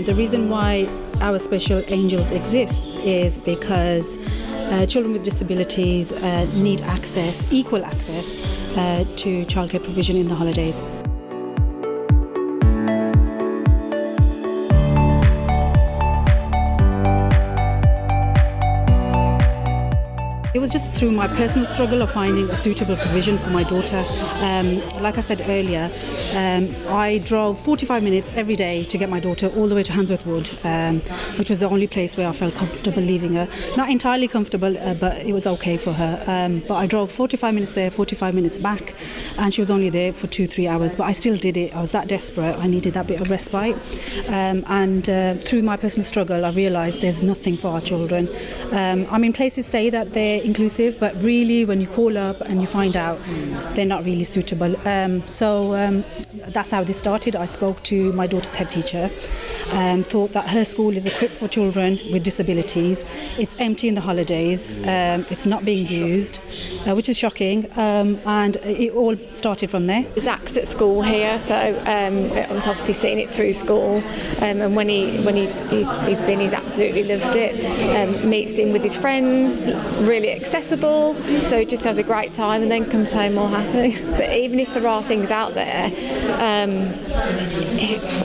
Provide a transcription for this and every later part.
The reason why our Special Angels exists is because children with disabilities need access, equal access to childcare provision in the holidays. It was just through my personal struggle of finding a suitable provision for my daughter. Like I said earlier, I drove 45 minutes every day to get my daughter all the way to Handsworth Wood, which was the only place where I felt comfortable leaving her. Not entirely comfortable, but it was okay for her. But I drove 45 minutes there, 45 minutes back, and she was only there for 2-3 hours. But I still did it. I was that desperate. I needed that bit of respite. And through my personal struggle, I realised there's nothing for our children. I mean, places say that they're inclusive, but really when you call up and you find out they're not really suitable. So that's how this started. I spoke to my daughter's head teacher, thought that her school is equipped for children with disabilities. It's empty in the holidays, it's not being used, which is shocking, and it all started from there. Zach's at school here, so I was obviously seeing it through school, and when he's been, he's absolutely loved it. Meets in with his friends, really accessible, so he just has a great time and then comes home all happy. But even if there are things out there,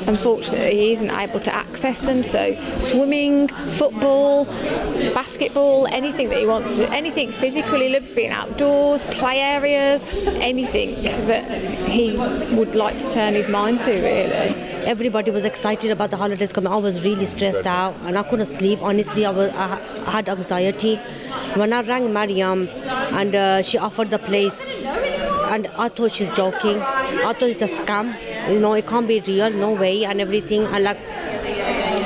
unfortunately he isn't able to access them. So swimming, football, basketball, anything that he wants to, anything physical, he loves being outdoors, play areas, anything that he would like to turn his mind to, really. Everybody was excited about the holidays coming. I was really stressed out and I couldn't sleep. Honestly, I had anxiety. When I rang Mariam and she offered the place, and I thought she's joking. I thought it's a scam. You know, it can't be real, no way, and everything. And like,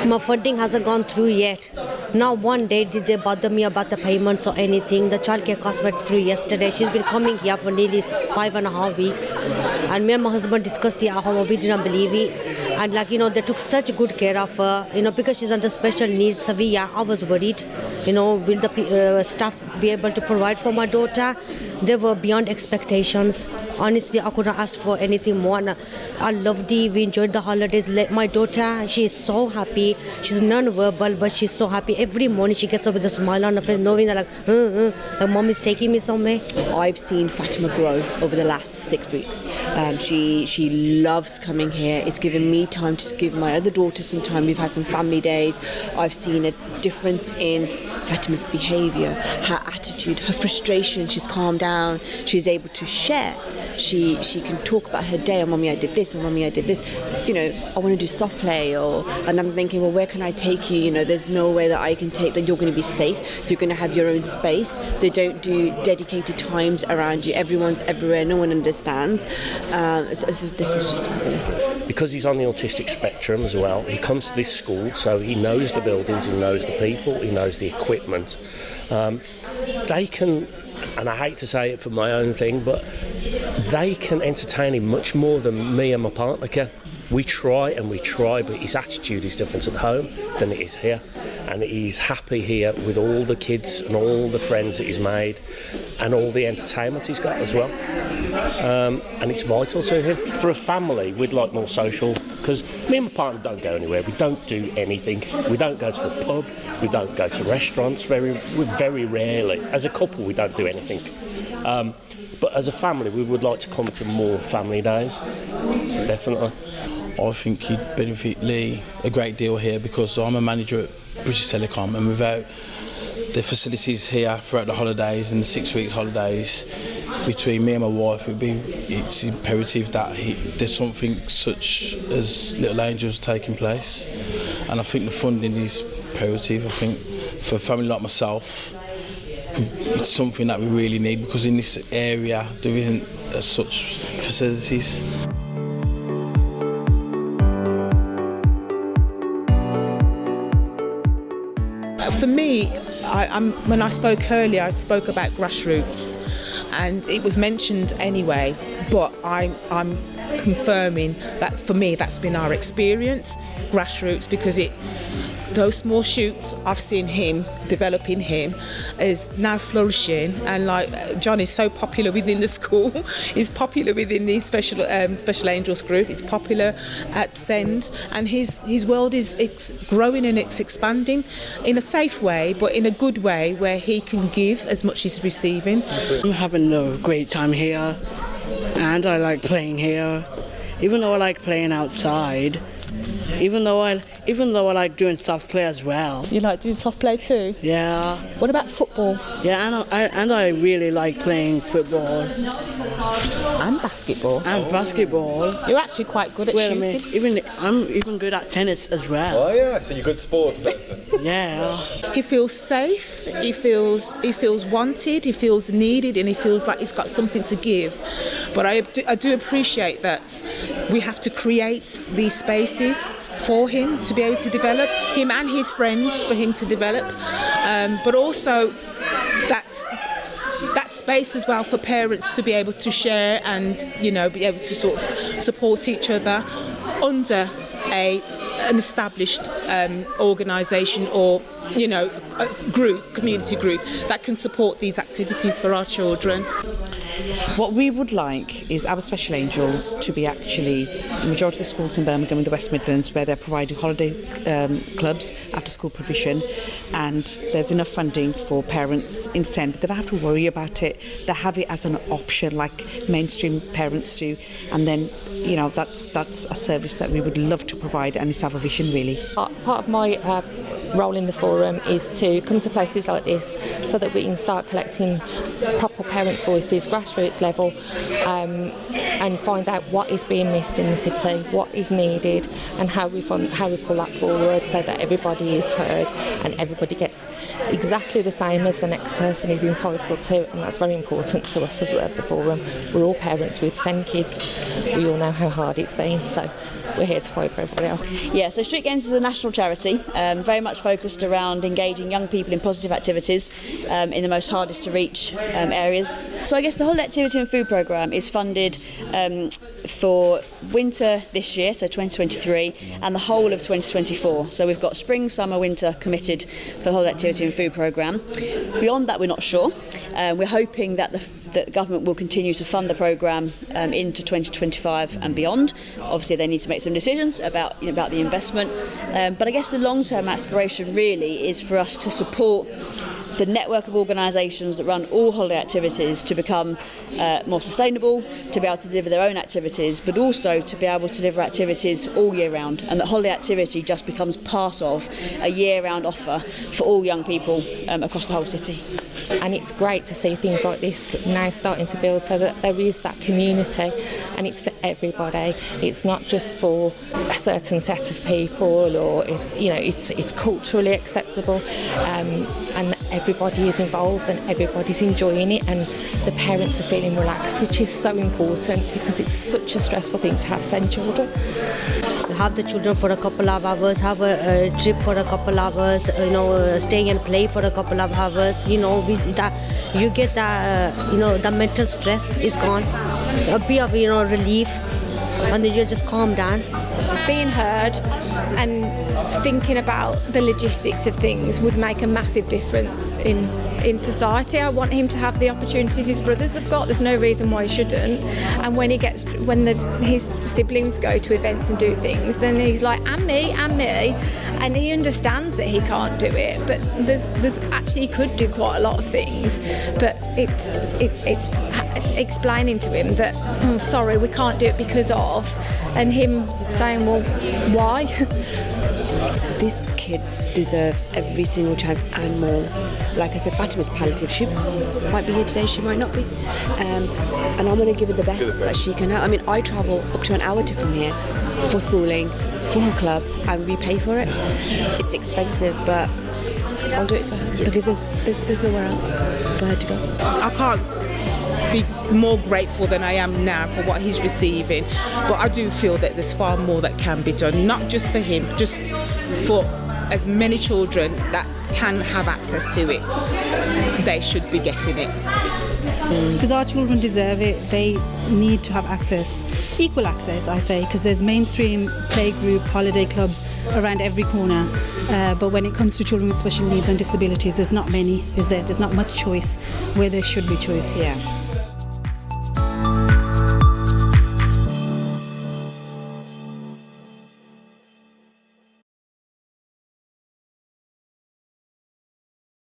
my funding hasn't gone through yet. Not one day did they bother me about the payments or anything. The childcare cost went through yesterday. She's been coming here for nearly 5.5 weeks. And me and my husband discussed it at home. We didn't believe it. And like, you know, they took such good care of her, you know, because she's under special needs. Sevilla, I was worried, you know, will the staff be able to provide for my daughter? They were beyond expectations. Honestly, I couldn't ask for anything more. And I loved it. We enjoyed the holidays. My daughter, she is so happy. She's non-verbal, but she's so happy. Every morning she gets up with a smile on her face, knowing that like mom is taking me somewhere. I've seen Fatima grow over the last 6 weeks. She loves coming here. It's given me time to give my other daughter some time. We've had some family days. I've seen a difference in Fatima's behaviour, her attitude, her frustration. She's calmed down. She's able to share. She can talk about her day. Oh, Mummy, I did this. Oh, Mummy, I did this. You know, I want to do soft play. And I'm thinking, well, where can I take you? You know, there's no way that I can take that. You're going to be safe. You're going to have your own space. They don't do dedicated times around you. Everyone's everywhere. No one understands. This was just fabulous. Because he's on the autistic spectrum as well, he comes to this school, so he knows the buildings, he knows the people, he knows the equipment. They can, and I hate to say it for my own thing, but they can entertain him much more than me and my partner can. We try, but his attitude is different at home than it is here. And he's happy here with all the kids and all the friends that he's made and all the entertainment he's got as well. And it's vital to him. For a family, we'd like more social, because me and my partner don't go anywhere. We don't do anything. We don't go to the pub. We don't go to restaurants very rarely. As a couple, we don't do anything. But as a family, we would like to come to more family days, definitely. I think he'd benefit Lee a great deal here, because I'm a manager at British Telecom, and without the facilities here throughout the holidays and the 6 weeks holidays, between me and my wife, it's imperative that there's something such as Little Angels taking place. And I think the funding is imperative. I think for a family like myself, it's something that we really need, because in this area there isn't such facilities. For me, when I spoke earlier, I spoke about grassroots, and it was mentioned anyway, but I'm confirming that for me that's been our experience, grassroots, because those small shoots I've seen him developing him is now flourishing, and like John is so popular within the school. He's popular within the special angels group. He's popular at SEND, and his world is growing and it's expanding in a safe way, but in a good way where he can give as much as he's receiving. I'm having a great time here, and I like playing here, even though I like playing outside. Even though I like doing soft play as well. You like doing soft play too? Yeah. What about football? Yeah, and I really like playing football. And basketball? And basketball. You're actually quite good at shooting. I'm even good at tennis as well. Oh yeah, so you're a good sport person. Yeah. He feels safe, he feels wanted, he feels needed, and he feels like he's got something to give. But I do appreciate that we have to create these spaces for him to be able to develop, him and his friends for him to develop, but also that space as well for parents to be able to share and, you know, be able to sort of support each other under an established organisation or, you know, a community group that can support these activities for our children. What we would like is our Special Angels to be actually the majority of the schools in Birmingham and the West Midlands where they're providing holiday clubs, after school provision, and there's enough funding for parents in SEND. They don't have to worry about it. They have it as an option like mainstream parents do, and then, you know, that's a service that we would love to provide, and it's our vision really. Part of my role in the forum is to come to places like this so that we can start collecting proper parents' voices, grassroots level, and find out what is being missed in the city, what is needed, and how we pull that forward so that everybody is heard and everybody gets exactly the same as the next person is entitled to, and that's very important to us as the forum. We're all parents with SEND kids. We all know how hard it's been, so we're here to fight for everybody else. Yeah, so Street Games is a national charity, very much focused around engaging young people in positive activities in the most hardest to reach areas. So I guess the Holiday Activity and Food Programme is funded for winter this year, so 2023, and the whole of 2024. So we've got spring, summer, winter committed for the Holiday Activity and Food Programme. Beyond that, we're not sure. We're hoping that the government will continue to fund the programme into 2025 and beyond. Obviously, they need to make some decisions about the investment. But I guess the long-term aspiration really is for us to support the network of organisations that run all holiday activities to become more sustainable, to be able to deliver their own activities, but also to be able to deliver activities all year round, and that holiday activity just becomes part of a year-round offer for all young people across the whole city. And it's great to see things like this now starting to build so that there is that community, and it's for everybody. It's not just for a certain set of people, or it's culturally acceptable, and everybody is involved and everybody's enjoying it, and the parents are feeling relaxed, which is so important because it's such a stressful thing to have SEND children. Have the children for a couple of hours, have a trip for a couple of hours, stay and play for a couple of hours, you get that, the mental stress is gone, a bit of, relief, and then you just calm down. Being heard and thinking about the logistics of things would make a massive difference in society. I want him to have the opportunities his brothers have got. There's no reason why he shouldn't. And when his siblings go to events and do things, then he's like, and me, and he understands that he can't do it. But there's actually, he could do quite a lot of things. But it's explaining to him that, sorry, we can't do it because of, and him saying, well, why? These kids deserve every single chance and more. Like I said, Fatima's palliative. She might be here today, she might not be. And I'm going to give her the best that she can have. I mean, I travel up to an hour to come here for schooling, for her club, and we pay for it. It's expensive, but I'll do it for her because there's nowhere else for her to go. I can't be more grateful than I am now for what he's receiving, but I do feel that there's far more that can be done, not just for him, just for as many children that can have access to it. They should be getting it. because our children deserve it. They need to have access, equal access, I say, because there's mainstream playgroup, holiday clubs around every corner. But when it comes to children with special needs and disabilities, there's not many, is there? There's not much choice where there should be choice. Yeah.